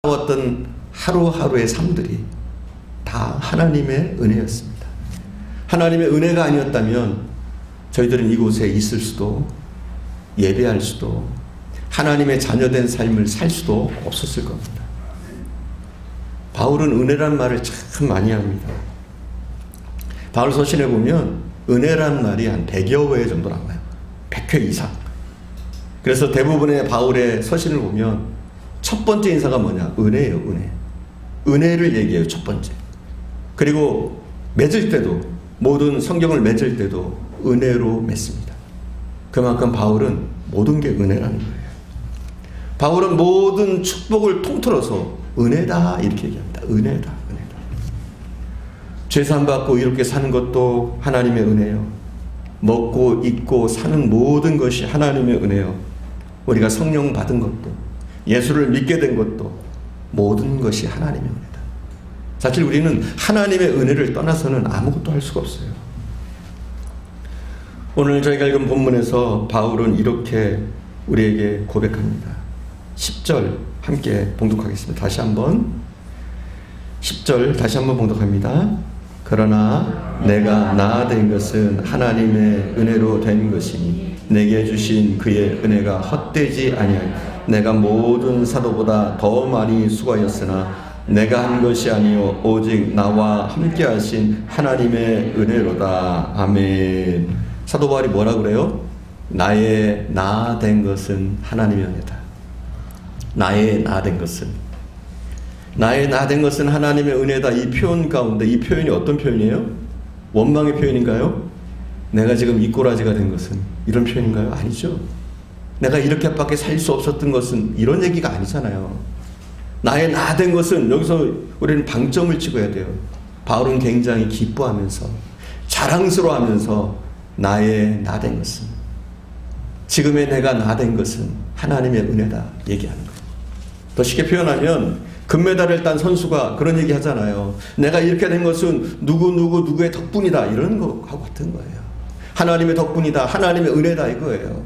살아왔던 하루하루의 삶들이 다 하나님의 은혜였습니다. 하나님의 은혜가 아니었다면 저희들은 이곳에 있을 수도, 예배할 수도, 하나님의 자녀된 삶을 살 수도 없었을 겁니다. 바울은 은혜란 말을 참 많이 합니다. 바울 서신에 보면 은혜란 말이 한 100여 회 정도 나와요. 100회 이상. 그래서 대부분의 바울의 서신을 보면 첫 번째 인사가 뭐냐? 은혜예요, 은혜. 은혜를 얘기해요, 첫 번째. 그리고 맺을 때도, 모든 성경을 맺을 때도 은혜로 맺습니다. 그만큼 바울은 모든 게 은혜라는 거예요. 바울은 모든 축복을 통틀어서 은혜다 이렇게 얘기합니다. 은혜다, 은혜다. 죄산 받고 이렇게 사는 것도 하나님의 은혜요. 먹고 입고 사는 모든 것이 하나님의 은혜요. 우리가 성령 받은 것도, 예수를 믿게 된 것도 모든 것이 하나님의 은혜다. 사실 우리는 하나님의 은혜를 떠나서는 아무것도 할 수가 없어요. 오늘 저희가 읽은 본문에서 바울은 이렇게 우리에게 고백합니다. 10절 함께 봉독하겠습니다. 다시 한번 10절 다시 한번 봉독합니다. 그러나 내가 나 된 것은 하나님의 은혜로 된 것이니 내게 주신 그의 은혜가 헛되지 아니하니 내가 모든 사도보다 더 많이 수고하였으나 내가 한 것이 아니요 오직 나와 함께 하신 하나님의 은혜로다. 아멘. 사도 바울이 뭐라 그래요? 나의 나 된 것은 하나님의 은혜다. 나의 나 된 것은, 나의 나 된 것은 하나님의 은혜다. 이 표현 가운데, 이 표현이 어떤 표현이에요? 원망의 표현인가요? 내가 지금 이 꼬라지가 된 것은, 이런 표현인가요? 아니죠. 내가 이렇게밖에 살 수 없었던 것은, 이런 얘기가 아니잖아요. 나의 나 된 것은, 여기서 우리는 방점을 찍어야 돼요. 바울은 굉장히 기뻐하면서 자랑스러워하면서 나의 나 된 것은, 지금의 내가 나 된 것은 하나님의 은혜다 얘기하는 거예요. 더 쉽게 표현하면 금메달을 딴 선수가 그런 얘기 하잖아요. 내가 이렇게 된 것은 누구의 덕분이다, 이런 거하고 같은 거예요. 하나님의 덕분이다, 하나님의 은혜다 이거예요.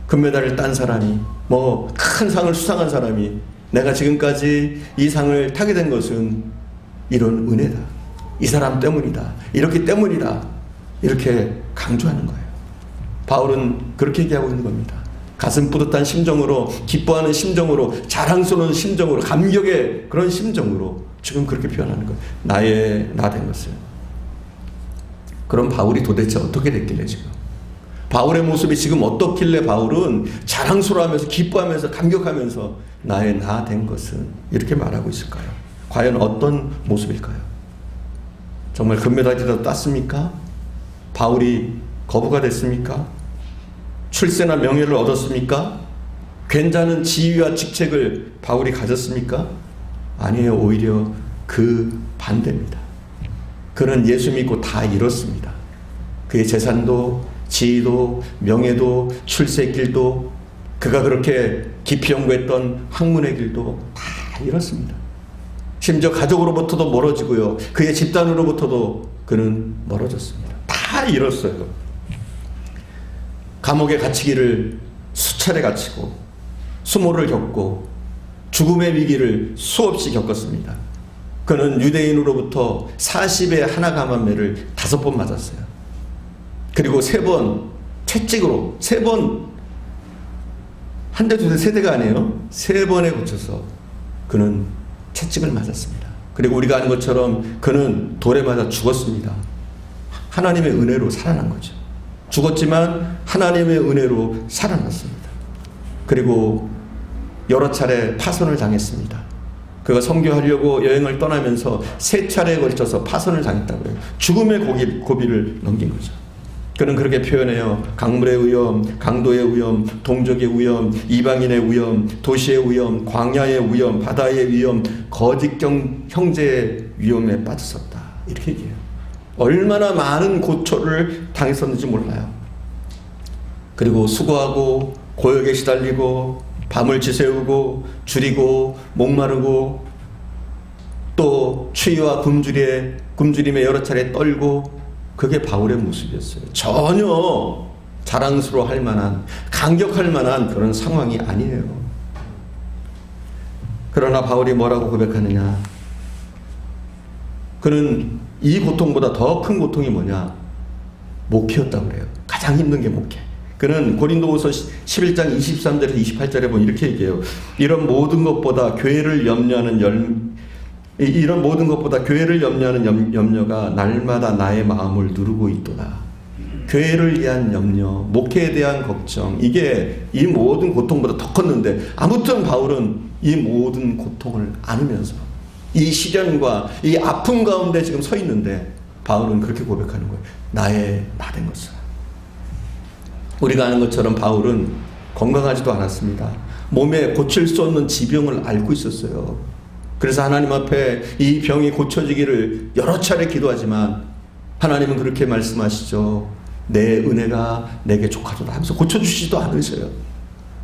금메달을 딴 사람이, 뭐 큰 상을 수상한 사람이 내가 지금까지 이 상을 타게 된 것은 이런 은혜다, 이 사람 때문이다, 이렇기 때문이다, 이렇게 강조하는 거예요. 바울은 그렇게 얘기하고 있는 겁니다. 가슴 뿌듯한 심정으로, 기뻐하는 심정으로, 자랑스러운 심정으로, 감격의 그런 심정으로 지금 그렇게 표현하는 거예요. 나의 나 된 것을. 그럼 바울이 도대체 어떻게 됐길래 지금? 바울의 모습이 지금 어떻길래 바울은 자랑스러워하면서, 기뻐하면서, 감격하면서 나의 나 된 것은 이렇게 말하고 있을까요? 과연 어떤 모습일까요? 정말 금메달이라도 땄습니까? 바울이 거부가 됐습니까? 출세나 명예를 얻었습니까? 괜찮은 지위와 직책을 바울이 가졌습니까? 아니에요. 오히려 그 반대입니다. 그는 예수 믿고 다 잃었습니다. 그의 재산도, 지위도, 명예도, 출세의 길도, 그가 그렇게 깊이 연구했던 학문의 길도 다 잃었습니다. 심지어 가족으로부터도 멀어지고요, 그의 집단으로부터도 그는 멀어졌습니다. 다 잃었어요. 감옥에 갇히기를 수차례 갇히고, 수모를 겪고, 죽음의 위기를 수없이 겪었습니다. 그는 유대인으로부터 40의 하나 감한매를 5번 맞았어요. 그리고 3번 채찍으로, 3번, 한 대, 두 대, 세 대가 아니에요. 3번에 걸쳐서 그는 채찍을 맞았습니다. 그리고 우리가 아는 것처럼 그는 돌에 맞아 죽었습니다. 하나님의 은혜로 살아난 거죠. 죽었지만 하나님의 은혜로 살아났습니다. 그리고 여러 차례 파선을 당했습니다. 그가 선교하려고 여행을 떠나면서 3차례에 걸쳐서 파선을 당했다고 해요. 죽음의 고비를 넘긴 거죠. 그는 그렇게 표현해요. 강물의 위험, 강도의 위험, 동족의 위험, 이방인의 위험, 도시의 위험, 광야의 위험, 바다의 위험, 거짓 형제의 위험에 빠졌었다, 이렇게 얘기해요. 얼마나 많은 고초를 당했었는지 몰라요. 그리고 수고하고 고역에 시달리고 밤을 지새우고 줄이고 목마르고 또 추위와 굶주림에 여러 차례 떨고, 그게 바울의 모습이었어요. 전혀 자랑스러워 할 만한, 감격할 만한 그런 상황이 아니에요. 그러나 바울이 뭐라고 고백하느냐? 그는 이 고통보다 더 큰 고통이 뭐냐? 목회였다고 그래요. 가장 힘든 게 목회. 그는 고린도후서 11장 23절에서 28절에 보면 이렇게 얘기해요. 이런 모든 것보다 교회를 염려하는 염려가 날마다 나의 마음을 누르고 있도다. 교회를 위한 염려, 목회에 대한 걱정, 이게 이 모든 고통보다 더 컸는데, 아무튼 바울은 이 모든 고통을 안으면서 이 시련과 이 아픔 가운데 지금 서 있는데 바울은 그렇게 고백하는 거예요. 나의 나된 것은. 우리가 아는 것처럼 바울은 건강하지도 않았습니다. 몸에 고칠 수 없는 지병을 앓고 있었어요. 그래서 하나님 앞에 이 병이 고쳐지기를 여러 차례 기도하지만 하나님은 그렇게 말씀하시죠. 내 은혜가 내게 족하도다 하면서 고쳐주시지도 않으셔요.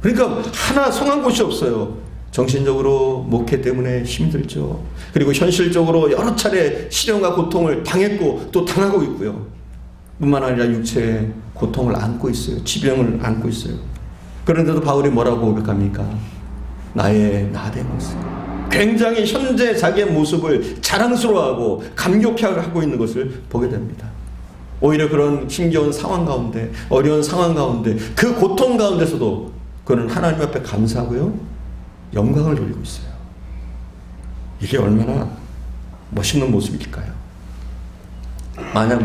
그러니까 하나 성한 곳이 없어요. 정신적으로 목회 때문에 힘들죠. 그리고 현실적으로 여러 차례 시련과 고통을 당했고 또 당하고 있고요. 뿐만 아니라 육체의 고통을 안고 있어요. 지병을 안고 있어요. 그런데도 바울이 뭐라고 고백합니까? 나의 나된 것을. 굉장히 현재 자기의 모습을 자랑스러워하고 감격해하고 있는 것을 보게 됩니다. 오히려 그런 힘겨운 상황 가운데, 어려운 상황 가운데, 그 고통 가운데서도 그는 하나님 앞에 감사하고요, 영광을 돌리고 있어요. 이게 얼마나 멋있는 모습일까요? 만약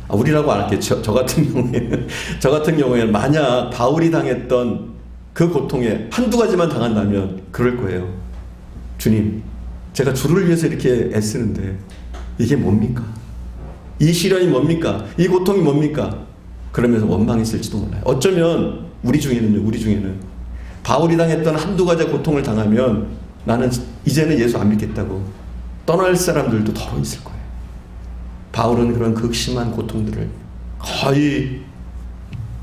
우리라고 안 할게요. 저 같은 경우에는 만약 바울이 당했던 그 고통에 한두 가지만 당한다면 그럴 거예요. 주님, 제가 주를 위해서 이렇게 애쓰는데 이게 뭡니까? 이 시련이 뭡니까? 이 고통이 뭡니까? 그러면서 원망했을지도 몰라요. 어쩌면 우리 중에는 바울이 당했던 한두 가지 고통을 당하면 나는 이제는 예수 안 믿겠다고 떠날 사람들도 더러 있을 거예요. 바울은 그런 극심한 고통들을 거의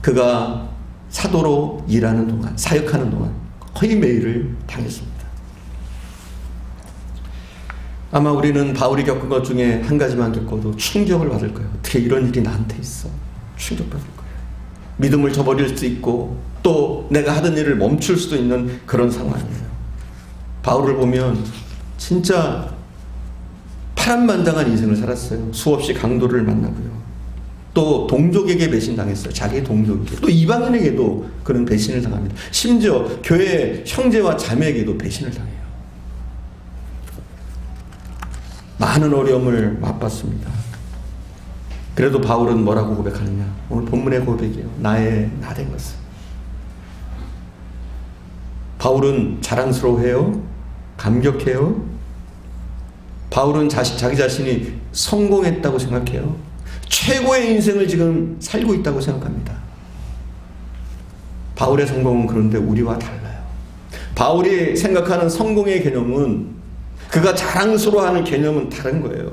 그가 사도로 일하는 동안, 사역하는 동안 거의 매일을 당했습니다. 아마 우리는 바울이 겪은 것 중에 한 가지만 겪어도 충격을 받을 거예요. 어떻게 이런 일이 나한테 있어? 충격받을 거예요. 믿음을 저버릴 수도 있고 또 내가 하던 일을 멈출 수도 있는 그런 상황이에요. 바울을 보면 진짜 파란만장한 인생을 살았어요. 수없이 강도를 만나고요. 또 동족에게 배신당했어요. 자기 동족에게. 또 이방인에게도 그런 배신을 당합니다. 심지어 교회 형제와 자매에게도 배신을 당해요. 많은 어려움을 맛봤습니다. 그래도 바울은 뭐라고 고백하느냐? 오늘 본문의 고백이에요. 나의 나된 것은. 바울은 자랑스러워해요. 감격해요. 바울은 자기 자신이 성공했다고 생각해요. 최고의 인생을 지금 살고 있다고 생각합니다. 바울의 성공은 그런데 우리와 달라요. 바울이 생각하는 성공의 개념은, 그가 자랑스러워하는 개념은 다른 거예요.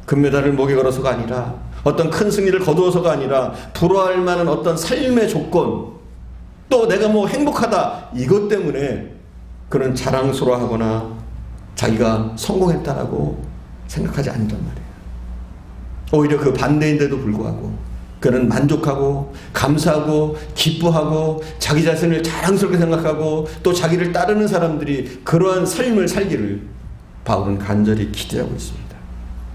금메달을 목에 걸어서가 아니라, 어떤 큰 승리를 거두어서가 아니라, 부러워할 만한 어떤 삶의 조건, 또 내가 뭐 행복하다, 이것 때문에 그는 자랑스러워하거나 자기가 성공했다라고 생각하지 않는단 말이에요. 오히려 그 반대인데도 불구하고 그는 만족하고 감사하고 기뻐하고 자기 자신을 자랑스럽게 생각하고 또 자기를 따르는 사람들이 그러한 삶을 살기를 바울은 간절히 기대하고 있습니다.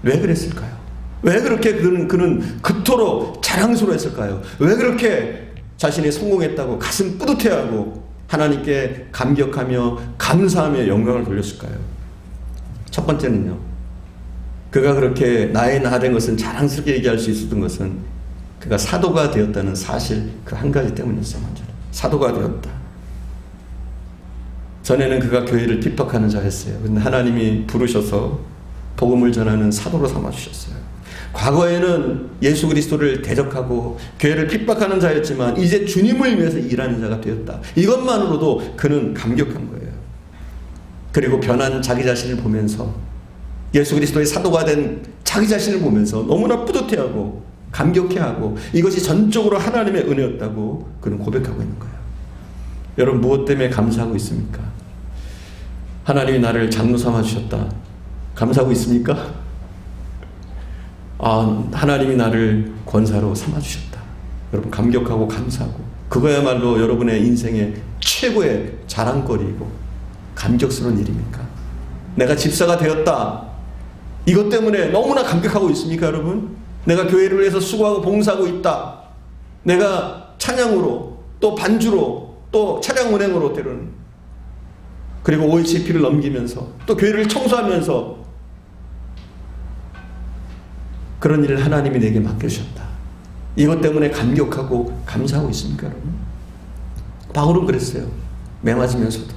왜 그랬을까요? 왜 그렇게 그는 그토록 자랑스러워했을까요? 왜 그렇게 자신이 성공했다고 가슴 뿌듯해하고 하나님께 감격하며 감사하며 영광을 돌렸을까요? 첫 번째는요, 그가 그렇게 나의 나된 것은 자랑스럽게 얘기할 수 있었던 것은 그가 사도가 되었다는 사실, 그 한 가지 때문이었어요. 먼저 사도가 되었다. 전에는 그가 교회를 핍박하는 자였어요. 그런데 하나님이 부르셔서 복음을 전하는 사도로 삼아주셨어요. 과거에는 예수 그리스도를 대적하고 교회를 핍박하는 자였지만 이제 주님을 위해서 일하는 자가 되었다. 이것만으로도 그는 감격한 거예요. 그리고 변한 자기 자신을 보면서, 예수 그리스도의 사도가 된 자기 자신을 보면서 너무나 뿌듯해하고 감격해하고 이것이 전적으로 하나님의 은혜였다고 그는 고백하고 있는 거예요. 여러분, 무엇 때문에 감사하고 있습니까? 하나님이 나를 장로 삼아주셨다. 감사하고 있습니까? 하나님이 나를 권사로 삼아주셨다. 여러분, 감격하고 감사하고, 그거야말로 여러분의 인생의 최고의 자랑거리이고 감격스러운 일입니까? 내가 집사가 되었다. 이것 때문에 너무나 감격하고 있습니까, 여러분? 내가 교회를 위해서 수고하고 봉사하고 있다. 내가 찬양으로, 또 반주로, 또 차량 운행으로 때로는, 그리고 OHP를 넘기면서, 또 교회를 청소하면서 그런 일을 하나님이 내게 맡겨주셨다. 이것 때문에 감격하고 감사하고 있습니까, 여러분? 바울은 그랬어요. 매 맞으면서도,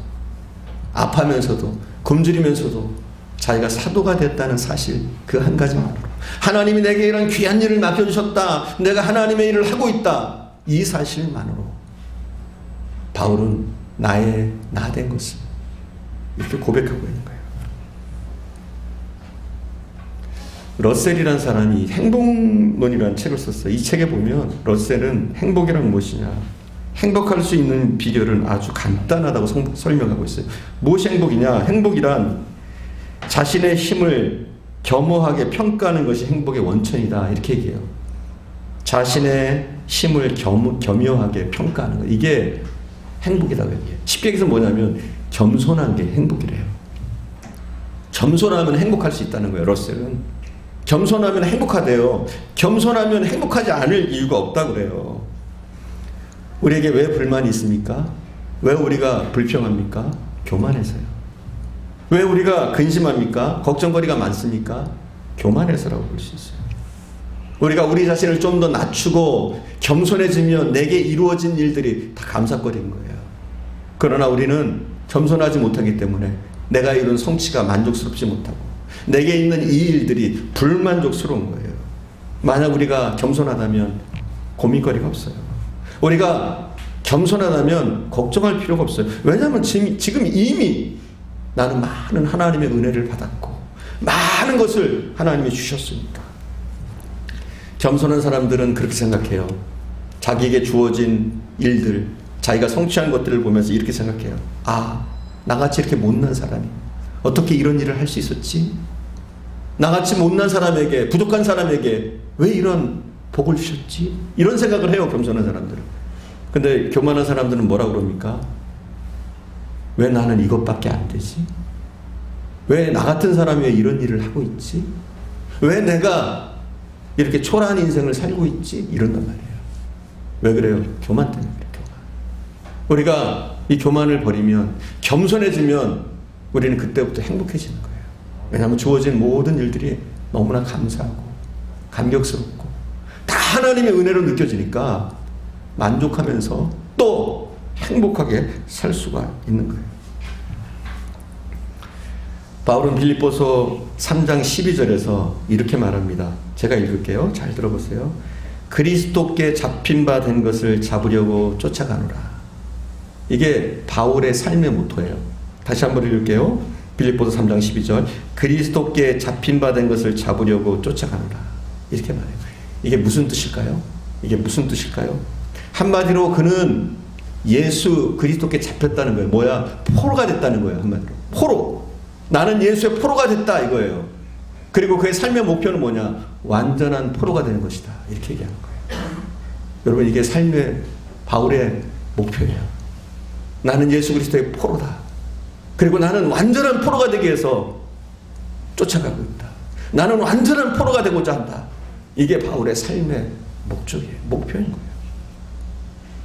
아파하면서도, 굶주리면서도 자기가 사도가 됐다는 사실, 그 한 가지만으로, 하나님이 내게 이런 귀한 일을 맡겨주셨다, 내가 하나님의 일을 하고 있다, 이 사실만으로 바울은 나의 나 된 것을 이렇게 고백하고 있는 거예요. 러셀이라는 사람이 행복론이라는 책을 썼어요. 이 책에 보면 러셀은 행복이란 무엇이냐, 행복할 수 있는 비결은 아주 간단하다고 설명하고 있어요. 무엇이 행복이냐? 행복이란 자신의 힘을 겸허하게 평가하는 것이 행복의 원천이다, 이렇게 얘기해요. 자신의 힘을 겸허하게 평가하는 것, 이게 행복이라고 얘기해요. 쉽게 얘기해서 뭐냐면 겸손한 게 행복이래요. 겸손하면 행복할 수 있다는 거예요. 러셀은 겸손하면 행복하대요. 겸손하면 행복하지 않을 이유가 없다고 그래요. 우리에게 왜 불만이 있습니까? 왜 우리가 불평합니까? 교만해서요. 왜 우리가 근심합니까? 걱정거리가 많습니까? 교만해서라고 볼 수 있어요. 우리가 우리 자신을 좀 더 낮추고 겸손해지면 내게 이루어진 일들이 다 감사거리인 거예요. 그러나 우리는 겸손하지 못하기 때문에 내가 이룬 성취가 만족스럽지 못하고 내게 있는 이 일들이 불만족스러운 거예요. 만약 우리가 겸손하다면 고민거리가 없어요. 우리가 겸손하다면 걱정할 필요가 없어요. 왜냐하면 지금 이미 나는 많은 하나님의 은혜를 받았고 많은 것을 하나님이 주셨으니까. 겸손한 사람들은 그렇게 생각해요. 자기에게 주어진 일들, 자기가 성취한 것들을 보면서 이렇게 생각해요. 아, 나같이 이렇게 못난 사람이 어떻게 이런 일을 할 수 있었지? 나같이 못난 사람에게, 부족한 사람에게 왜 이런 복을 주셨지? 이런 생각을 해요, 겸손한 사람들은. 근데 교만한 사람들은 뭐라고 그럽니까? 왜 나는 이것밖에 안 되지? 왜 나 같은 사람이 왜 이런 일을 하고 있지? 왜 내가 이렇게 초라한 인생을 살고 있지? 이런단 말이에요. 왜 그래요? 교만 때문에 그래요. 교만. 우리가 이 교만을 버리면, 겸손해지면 우리는 그때부터 행복해지는 거예요. 왜냐하면 주어진 모든 일들이 너무나 감사하고 감격스럽고 다 하나님의 은혜로 느껴지니까 만족하면서 또 행복하게 살 수가 있는 거예요. 바울은 빌립보서 3장 12절에서 이렇게 말합니다. 제가 읽을게요. 잘 들어보세요. 그리스도께 잡힌 바 된 것을 잡으려고 쫓아가노라. 이게 바울의 삶의 모토예요. 다시 한번 읽을게요. 빌립보서 3장 12절. 그리스도께 잡힌 바 된 것을 잡으려고 쫓아가노라. 이렇게 말해요. 이게 무슨 뜻일까요? 이게 무슨 뜻일까요? 한마디로 그는 예수 그리스도께 잡혔다는 거예요. 뭐야? 포로가 됐다는 거예요. 한마디로. 포로. 나는 예수의 포로가 됐다 이거예요. 그리고 그의 삶의 목표는 뭐냐? 완전한 포로가 되는 것이다. 이렇게 얘기하는 거예요. 여러분, 이게 삶의 바울의 목표예요. 나는 예수 그리스도의 포로다. 그리고 나는 완전한 포로가 되기 위해서 쫓아가고 있다. 나는 완전한 포로가 되고자 한다. 이게 바울의 삶의 목적이에요. 목표인 거예요.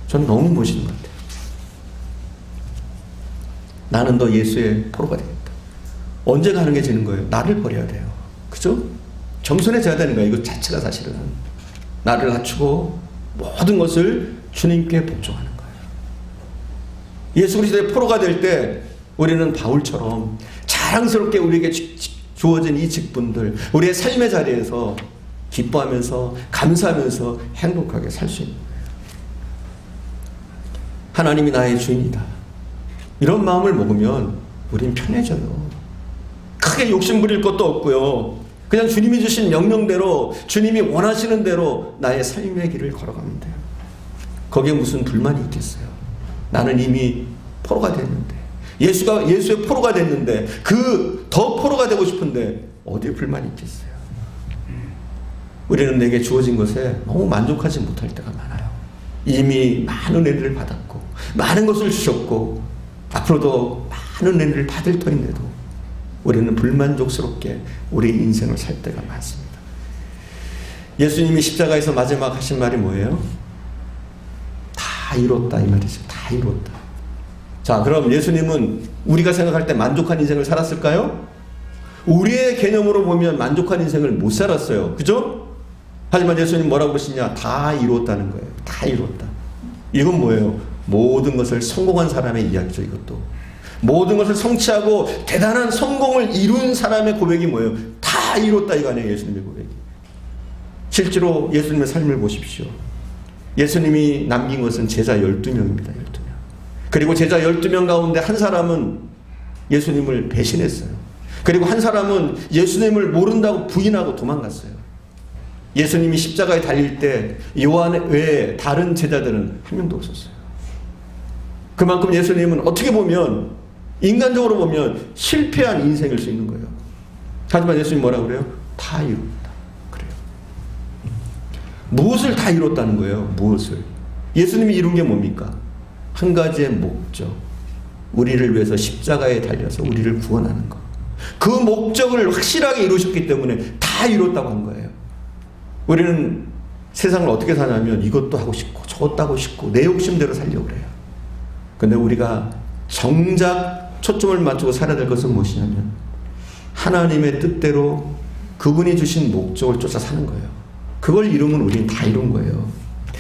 저는 너무 멋있는 것 같아요. 나는 너 예수의 포로가 되겠다. 언제 가능해지는 거예요? 나를 버려야 돼요. 그죠? 겸손해져야 되는 거예요. 이거 자체가 사실은. 나를 낮추고 모든 것을 주님께 복종하는 거예요. 예수 그리스도의 포로가 될 때 우리는 바울처럼 자랑스럽게 우리에게 주어진 이 직분들, 우리의 삶의 자리에서 기뻐하면서 감사하면서 행복하게 살 수 있는 거예요. 하나님이 나의 주인이다. 이런 마음을 먹으면 우린 편해져요. 크게 욕심 부릴 것도 없고요. 그냥 주님이 주신 명령대로, 주님이 원하시는 대로 나의 삶의 길을 걸어가면 돼요. 거기에 무슨 불만이 있겠어요? 나는 이미 포로가 됐는데, 예수의 포로가 됐는데, 더 포로가 되고 싶은데 어디에 불만이 있겠어요? 우리는 내게 주어진 것에 너무 만족하지 못할 때가 많아요. 이미 많은 은혜를 받았고 많은 것을 주셨고 앞으로도 많은 은혜를 받을 터인데도 우리는 불만족스럽게 우리 인생을 살 때가 많습니다. 예수님이 십자가에서 마지막 하신 말이 뭐예요? 다 이뤘다 이 말이죠. 다 이뤘다. 자, 그럼 예수님은 우리가 생각할 때 만족한 인생을 살았을까요? 우리의 개념으로 보면 만족한 인생을 못 살았어요. 그죠? 하지만 예수님 뭐라고 그러시냐? 다 이뤘다는 거예요. 다 이뤘다. 이건 뭐예요? 모든 것을 성공한 사람의 이야기죠. 이것도 모든 것을 성취하고 대단한 성공을 이룬 사람의 고백이 뭐예요? 다 이뤘다 이거 아니에요? 예수님의 고백이. 실제로 예수님의 삶을 보십시오. 예수님이 남긴 것은 제자 12명입니다. 12명. 그리고 제자 12명 가운데 한 사람은 예수님을 배신했어요. 그리고 한 사람은 예수님을 모른다고 부인하고 도망갔어요. 예수님이 십자가에 달릴 때 요한 외에 다른 제자들은 한 명도 없었어요. 그만큼 예수님은 어떻게 보면 인간적으로 보면 실패한 인생일 수 있는 거예요. 하지만 예수님 뭐라고 그래요? 다 이뤘다. 그래요. 무엇을 다 이뤘다는 거예요? 무엇을? 예수님이 이룬 게 뭡니까? 한 가지의 목적. 우리를 위해서 십자가에 달려서 우리를 구원하는 것. 그 목적을 확실하게 이루셨기 때문에 다 이뤘다고 한 거예요. 우리는 세상을 어떻게 사냐면 이것도 하고 싶고 저것도 하고 싶고 내 욕심대로 살려고 그래요. 근데 우리가 정작 초점을 맞추고 살아야 될 것은 무엇이냐면 하나님의 뜻대로 그분이 주신 목적을 쫓아 사는 거예요. 그걸 이루면 우리는 다 이룬 거예요.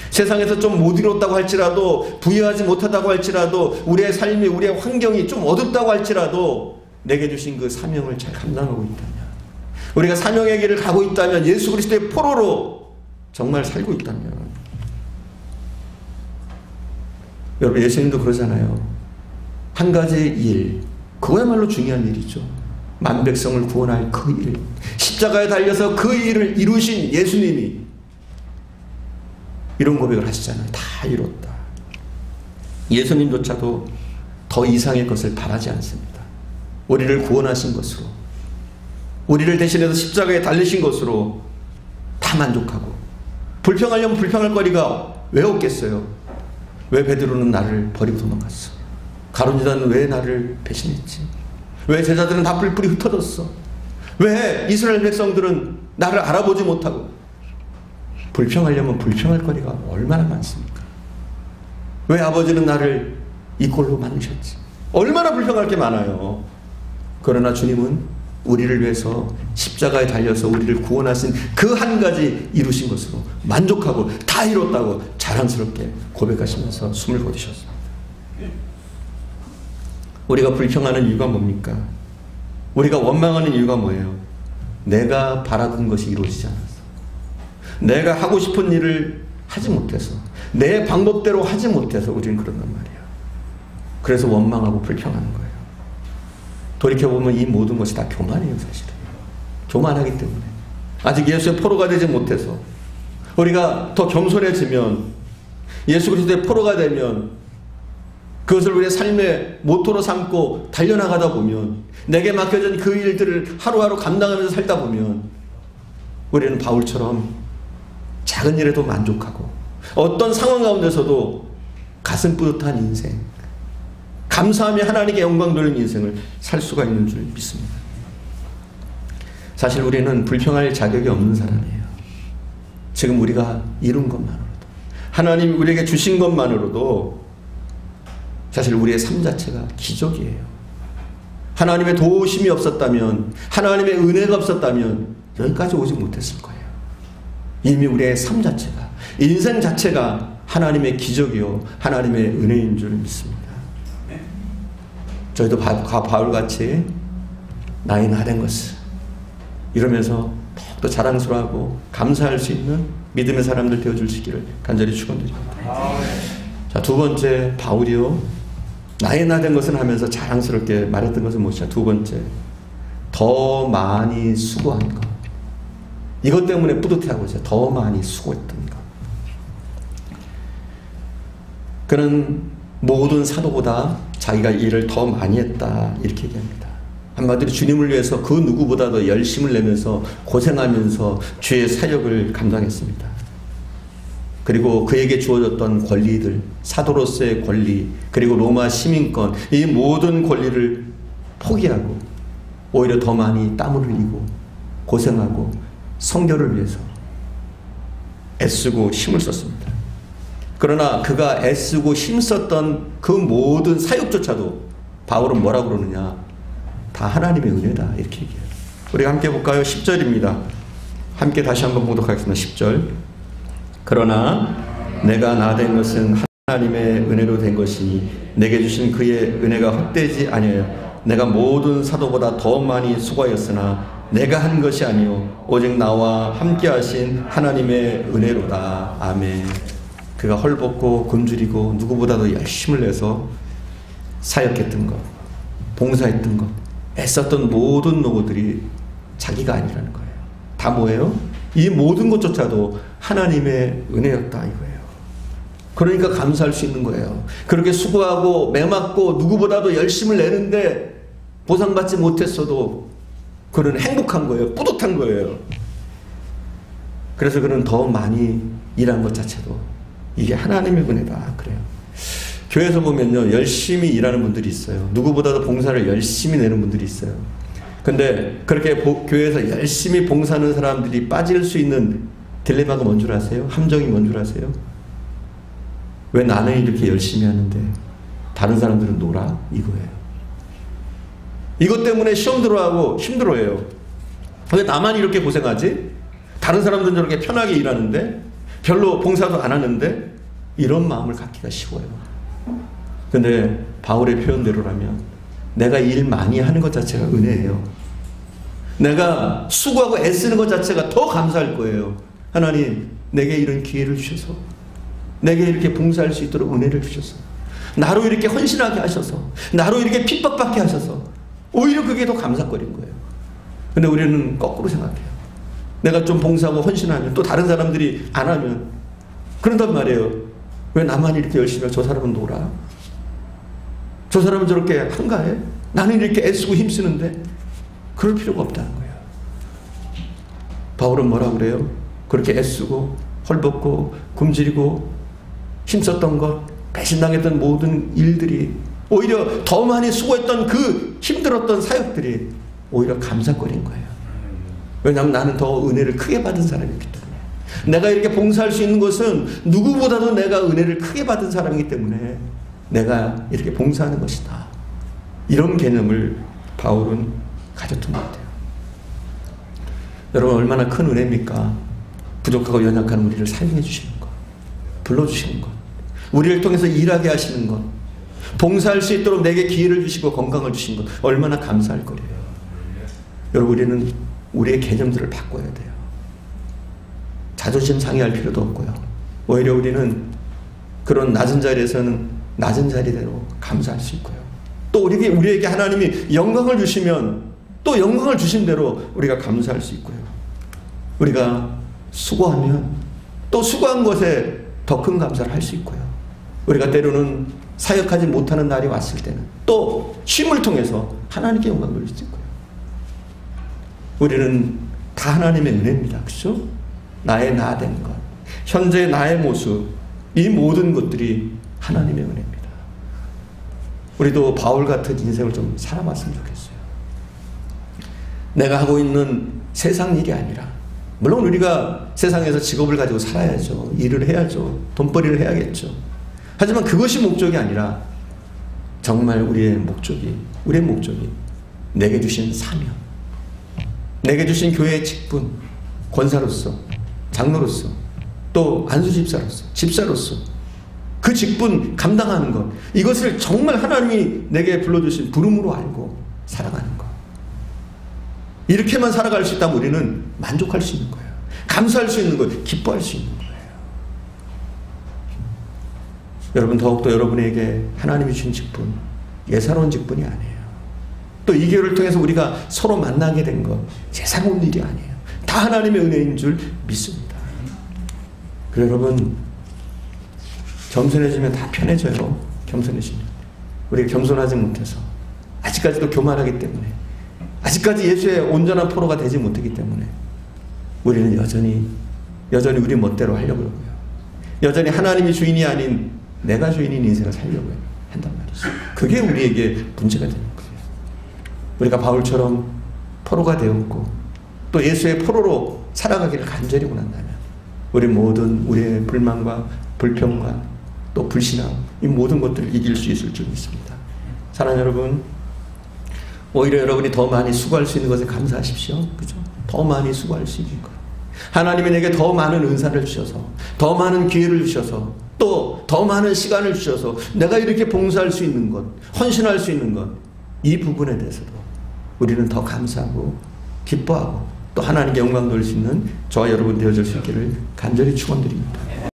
세상에서 좀 못 이뤘다고 할지라도 부유하지 못하다고 할지라도 우리의 삶이 우리의 환경이 좀 어둡다고 할지라도 내게 주신 그 사명을 잘 감당하고 있다면 우리가 사명의 길을 가고 있다면 예수 그리스도의 포로로 정말 살고 있다면 여러분 예수님도 그러잖아요. 한 가지 일 그거야말로 중요한 일이죠. 만백성을 구원할 그 일 십자가에 달려서 그 일을 이루신 예수님이 이런 고백을 하시잖아요. 다 이뤘다. 예수님조차도 더 이상의 것을 바라지 않습니다. 우리를 구원하신 것으로 우리를 대신해서 십자가에 달리신 것으로 다 만족하고 불평하려면 불평할 거리가 왜 없겠어요? 왜 베드로는 나를 버리고 도망갔어? 가룟 유다는 왜 나를 배신했지? 왜 제자들은 다 뿔뿔이 흩어졌어? 왜 이스라엘 백성들은 나를 알아보지 못하고? 불평하려면 불평할 거리가 얼마나 많습니까? 왜 아버지는 나를 이 꼴로 만드셨지? 얼마나 불평할 게 많아요. 그러나 주님은 우리를 위해서 십자가에 달려서 우리를 구원하신 그 한 가지 이루신 것으로 만족하고 다 이뤘다고 자랑스럽게 고백하시면서 숨을 거두셨습니다. 우리가 불평하는 이유가 뭡니까? 우리가 원망하는 이유가 뭐예요? 내가 바라던 것이 이루어지지 않았어. 내가 하고 싶은 일을 하지 못해서 내 방법대로 하지 못해서 우리는 그런단 말이에요. 그래서 원망하고 불평하는 거예요. 돌이켜보면 이 모든 것이 다 교만이에요. 사실은 교만하기 때문에 아직 예수의 포로가 되지 못해서 우리가 더 겸손해지면 예수 그리스도의 포로가 되면 그것을 우리의 삶의 모토로 삼고 달려나가다 보면 내게 맡겨진 그 일들을 하루하루 감당하면서 살다 보면 우리는 바울처럼 작은 일에도 만족하고 어떤 상황 가운데서도 가슴 뿌듯한 인생 감사하며 하나님께 영광 돌리는 인생을 살 수가 있는 줄 믿습니다. 사실 우리는 불평할 자격이 없는 사람이에요. 지금 우리가 이룬 것만으로도 하나님이 우리에게 주신 것만으로도 사실 우리의 삶 자체가 기적이에요. 하나님의 도우심이 없었다면 하나님의 은혜가 없었다면 여기까지 오지 못했을 거예요. 이미 우리의 삶 자체가 인생 자체가 하나님의 기적이요 하나님의 은혜인 줄 믿습니다. 저희도 바울같이 나의 나된 것을 이러면서 더욱더 자랑스러워하고 감사할 수 있는 믿음의 사람들 되어주시기를 간절히 축원드립니다. 자, 두 번째 바울이요 나의 나된 것은 하면서 자랑스럽게 말했던 것은 무엇이냐? 두 번째 더 많이 수고한 것. 이것 때문에 뿌듯해하고 있어요. 더 많이 수고했던 것. 그는 모든 사도보다 자기가 일을 더 많이 했다 이렇게 얘기합니다. 한마디로 주님을 위해서 그 누구보다도 열심을 내면서 고생하면서 주의 사역을 감당했습니다. 그리고 그에게 주어졌던 권리들, 사도로서의 권리, 그리고 로마 시민권, 이 모든 권리를 포기하고 오히려 더 많이 땀을 흘리고 고생하고 성결을 위해서 애쓰고 힘을 썼습니다. 그러나 그가 애쓰고 힘썼던 그 모든 사역조차도 바울은 뭐라고 그러느냐? 다 하나님의 은혜다, 이렇게 얘기해요. 우리가 함께 볼까요? 10절입니다. 함께 다시 한번 봉독하겠습니다. 10절. 그러나 내가 나 된 것은 하나님의 은혜로 된 것이니 내게 주신 그의 은혜가 헛되지 아니하여 내가 모든 사도보다 더 많이 수고하였으나 내가 한 것이 아니요 오직 나와 함께 하신 하나님의 은혜로다. 아멘. 그가 헐벗고 굶주리고 누구보다도 열심을 내서 사역했던 것, 봉사했던 것, 애썼던 모든 노고들이 자기가 아니라는 거예요. 다 뭐예요? 이 모든 것조차도 하나님의 은혜였다, 이거예요. 그러니까 감사할 수 있는 거예요. 그렇게 수고하고 매맞고 누구보다도 열심을 내는데 보상받지 못했어도 그는 행복한 거예요. 뿌듯한 거예요. 그래서 그는 더 많이 일한 것 자체도 이게 하나님의 은혜다, 그래요. 교회에서 보면요, 열심히 일하는 분들이 있어요. 누구보다도 봉사를 열심히 내는 분들이 있어요. 근데 그렇게 교회에서 열심히 봉사하는 사람들이 빠질 수 있는 딜레마가 뭔 줄 아세요? 함정이 뭔 줄 아세요? 왜 나는 이렇게 열심히 하는데 다른 사람들은 놀아? 이거예요. 이것 때문에 시험 들어하고 힘들어해요. 왜 나만 이렇게 고생하지? 다른 사람들은 저렇게 편하게 일하는데 별로 봉사도 안 하는데, 이런 마음을 갖기가 쉬워요. 근데 바울의 표현대로라면 내가 일 많이 하는 것 자체가 은혜예요. 내가 수고하고 애쓰는 것 자체가 더 감사할 거예요. 하나님, 내게 이런 기회를 주셔서, 내게 이렇게 봉사할 수 있도록 은혜를 주셔서, 나로 이렇게 헌신하게 하셔서, 나로 이렇게 핍박받게 하셔서, 오히려 그게 더 감사거리인 거예요. 근데 우리는 거꾸로 생각해요. 내가 좀 봉사하고 헌신하면 또 다른 사람들이 안 하면 그런단 말이에요. 왜 나만 이렇게 열심히 하고 저 사람은 놀아? 저 사람은 저렇게 한가해? 나는 이렇게 애쓰고 힘쓰는데? 그럴 필요가 없다는 거예요. 바울은 뭐라고 그래요? 그렇게 애쓰고 헐벗고 굶주리고 힘썼던 것, 배신당했던 모든 일들이, 오히려 더 많이 수고했던 그 힘들었던 사역들이 오히려 감사거리인 거예요. 왜냐하면 나는 더 은혜를 크게 받은 사람이기 때문에. 내가 이렇게 봉사할 수 있는 것은 누구보다도 내가 은혜를 크게 받은 사람이기 때문에 내가 이렇게 봉사하는 것이다. 이런 개념을 바울은 가졌던 것 같아요. 여러분, 얼마나 큰 은혜입니까? 부족하고 연약한 우리를 사용해 주시는 것, 불러주시는 것, 우리를 통해서 일하게 하시는 것, 봉사할 수 있도록 내게 기회를 주시고 건강을 주신 것, 얼마나 감사할 거예요. 여러분, 우리는 우리의 개념들을 바꿔야 돼요. 자존심 상해할 필요도 없고요. 오히려 우리는 그런 낮은 자리에서는 낮은 자리대로 감사할 수 있고요. 또 우리에게 하나님이 영광을 주시면 또 영광을 주신 대로 우리가 감사할 수 있고요. 우리가 수고하면 또 수고한 것에 더 큰 감사를 할 수 있고요. 우리가 때로는 사역하지 못하는 날이 왔을 때는 또 쉼을 통해서 하나님께 영광을 돌릴 수 있고요. 우리는 다 하나님의 은혜입니다. 그렇죠? 나의 나 된 것, 현재 나의 모습, 이 모든 것들이 하나님의 은혜입니다. 우리도 바울 같은 인생을 좀 살아봤으면 좋겠어요. 내가 하고 있는 세상 일이 아니라, 물론 우리가 세상에서 직업을 가지고 살아야죠. 일을 해야죠. 돈벌이를 해야겠죠. 하지만 그것이 목적이 아니라 정말 우리의 목적이 내게 주신 사명, 내게 주신 교회의 직분, 권사로서, 장로로서, 또 안수집사로서, 집사로서 그 직분 감당하는 것, 이것을 정말 하나님이 내게 불러주신 부름으로 알고 살아가는 것. 이렇게만 살아갈 수 있다면 우리는 만족할 수 있는 거예요. 감사할 수 있는 거예요. 기뻐할 수 있는 거예요. 여러분, 더욱더 여러분에게 하나님이 주신 직분, 예사로운 직분이 아니에요. 또 이 교회를 통해서 우리가 서로 만나게 된 것, 예사로운 일이 아니에요. 다 하나님의 은혜인 줄 믿습니다. 그래서 여러분, 겸손해지면 다 편해져요. 겸손해지면. 우리가 겸손하지 못해서, 아직까지도 교만하기 때문에, 아직까지 예수의 온전한 포로가 되지 못하기 때문에 우리는 여전히 우리 멋대로 하려고 그러고요. 여전히 하나님이 주인이 아닌 내가 주인인 인생을 살려고 한단 말이죠. 그게 우리에게 문제가 되는 거예요. 우리가 바울처럼 포로가 되었고 또 예수의 포로로 살아가기를 간절히 원한다면 우리 모든 우리의 불만과 불평과 또 불신앙 이 모든 것들을 이길 수 있을 줄 믿습니다. 사랑하는 여러분, 오히려 여러분이 더 많이 수고할 수 있는 것에 감사하십시오. 그죠? 더 많이 수고할 수 있는 것. 하나님이 내게 더 많은 은사를 주셔서 더 많은 기회를 주셔서 또 더 많은 시간을 주셔서 내가 이렇게 봉사할 수 있는 것, 헌신할 수 있는 것, 이 부분에 대해서도 우리는 더 감사하고 기뻐하고 또 하나님께 영광 돌릴 수 있는 저와 여러분 되어줄 수 있기를 간절히 축원드립니다.